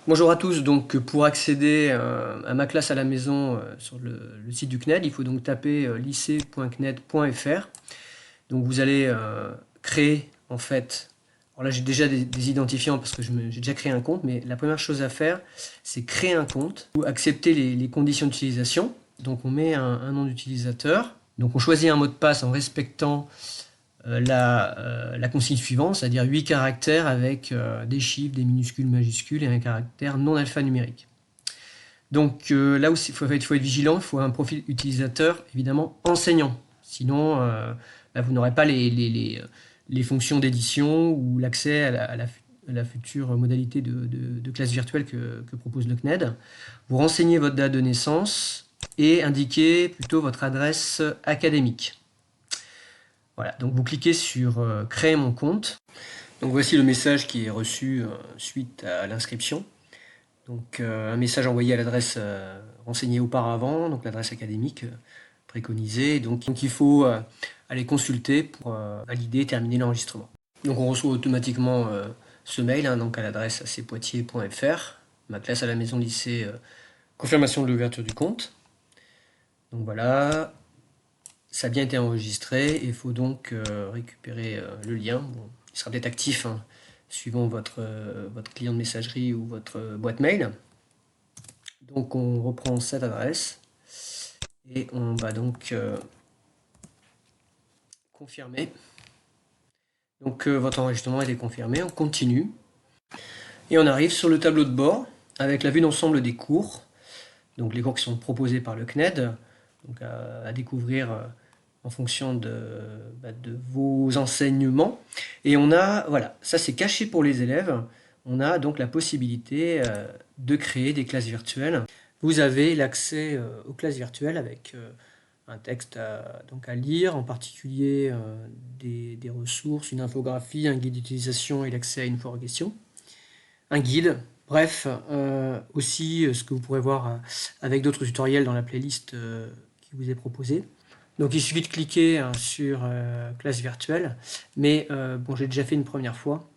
Bonjour à tous, donc pour accéder à ma classe à la maison sur le site du CNED, il faut donc taper lycée.cned.fr. Donc vous allez créer en fait, alors là j'ai déjà des identifiants parce que j'ai déjà créé un compte, mais la première chose à faire c'est créer un compte, ou accepter les conditions d'utilisation. Donc on met un nom d'utilisateur, donc on choisit un mot de passe en respectant la consigne suivante, c'est-à-dire 8 caractères avec des chiffres, des minuscules, majuscules et un caractère non alphanumérique. Donc là où il faut être vigilant, il faut un profil utilisateur évidemment enseignant. Sinon, vous n'aurez pas les fonctions d'édition ou l'accès à la future modalité de classe virtuelle que propose le CNED. Vous renseignez votre date de naissance et indiquez plutôt votre adresse académique. Voilà, donc vous cliquez sur créer mon compte. Donc voici le message qui est reçu suite à l'inscription. Donc un message envoyé à l'adresse renseignée auparavant, donc l'adresse académique préconisée. Donc il faut aller consulter pour valider et terminer l'enregistrement. Donc on reçoit automatiquement ce mail donc à l'adresse acpoitiers.fr, ma classe à la maison lycée, confirmation de l'ouverture du compte. Donc voilà, ça a bien été enregistré et il faut donc récupérer le lien. Bon, il sera peut-être actif suivant votre client de messagerie ou votre boîte mail. Donc on reprend cette adresse et on va donc confirmer. Donc votre enregistrement est confirmé, on continue. Et on arrive sur le tableau de bord avec la vue d'ensemble des cours. Donc les cours qui sont proposés par le CNED, donc à découvrir en fonction de vos enseignements. Et on a, voilà, ça c'est caché pour les élèves. On a donc la possibilité de créer des classes virtuelles. Vous avez l'accès aux classes virtuelles avec un texte à lire, en particulier des ressources, une infographie, un guide d'utilisation et l'accès à une foire aux questions. Un guide, bref, aussi ce que vous pourrez voir avec d'autres tutoriels dans la playlist qui vous est proposée. Donc il suffit de cliquer sur classe virtuelle, mais bon, j'ai déjà fait une première fois.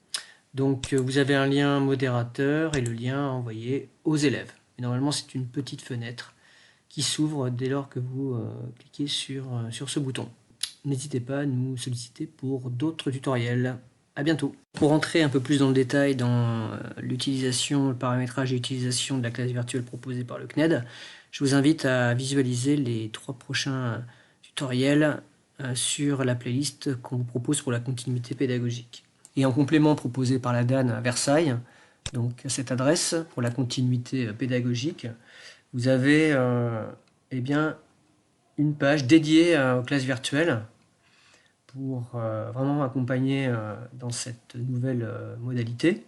Donc vous avez un lien modérateur et le lien envoyé aux élèves. Et normalement c'est une petite fenêtre qui s'ouvre dès lors que vous cliquez sur ce bouton. N'hésitez pas à nous solliciter pour d'autres tutoriels. À bientôt. Pour entrer un peu plus dans le détail dans l'utilisation, le paramétrage et l'utilisation de la classe virtuelle proposée par le CNED, je vous invite à visualiser les 3 prochains tutoriels sur la playlist qu'on vous propose pour la continuité pédagogique. Et en complément proposé par la DAN à Versailles, donc à cette adresse pour la continuité pédagogique, vous avez eh bien, une page dédiée aux classes virtuelles pour vraiment accompagner dans cette nouvelle modalité.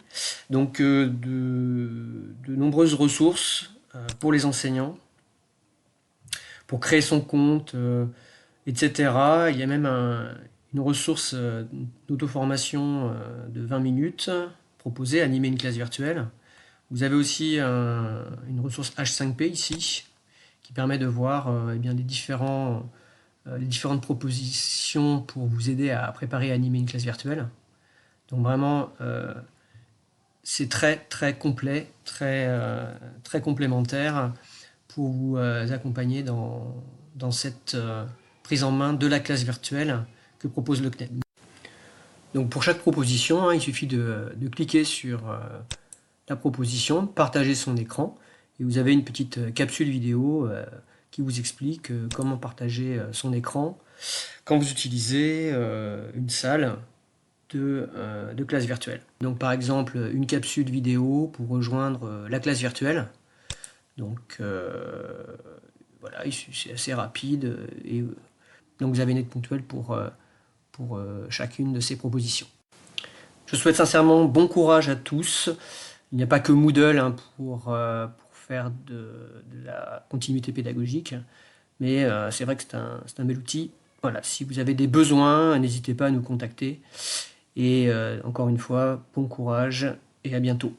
Donc de nombreuses ressources pour les enseignants, pour créer son compte, etc. Il y a même une ressource d'auto-formation de 20 minutes proposée, animer une classe virtuelle. Vous avez aussi une ressource H5P ici, qui permet de voir les différentes propositions pour vous aider à préparer et animer une classe virtuelle. Donc vraiment, c'est très complet, très complémentaire pour vous accompagner dans cette prise en main de la classe virtuelle que propose le CNED. Donc pour chaque proposition, il suffit de cliquer sur la proposition, partager son écran, et vous avez une petite capsule vidéo qui vous explique comment partager son écran quand vous utilisez une salle de classe virtuelle. Donc par exemple, une capsule vidéo pour rejoindre la classe virtuelle. Donc voilà, c'est assez rapide et donc vous avez une aide ponctuelle pour chacune de ces propositions. Je souhaite sincèrement bon courage à tous. Il n'y a pas que Moodle pour faire de la continuité pédagogique, mais c'est vrai que c'est un bel outil. Voilà, si vous avez des besoins, n'hésitez pas à nous contacter. Et encore une fois, bon courage et à bientôt.